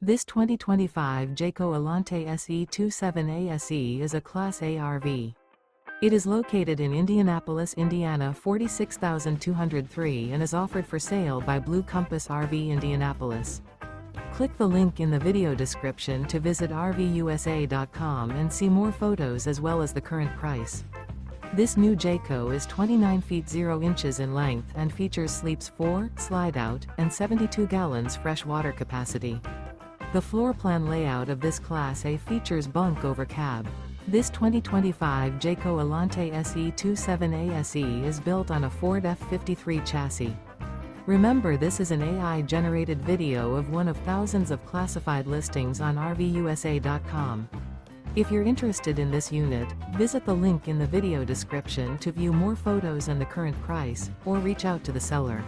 This 2025 Jayco Alante SE 27A SE is a Class A RV. It is located in Indianapolis, Indiana 46203 and is offered for sale by Blue Compass RV Indianapolis. Click the link in the video description to visit RVUSA.com and see more photos as well as the current price. This new Jayco is 29 feet 0 inches in length and features sleeps 4, Slideout, and 72 gallons fresh water capacity. The floor plan layout of this Class A features Bunk Over Cab. This 2025 Jayco Alante SE 27A SE is built on a Ford F53 chassis. Remember, this is an AI-generated video of one of thousands of classified listings on RVUSA.com. If you're interested in this unit, visit the link in the video description to view more photos and the current price, or reach out to the seller.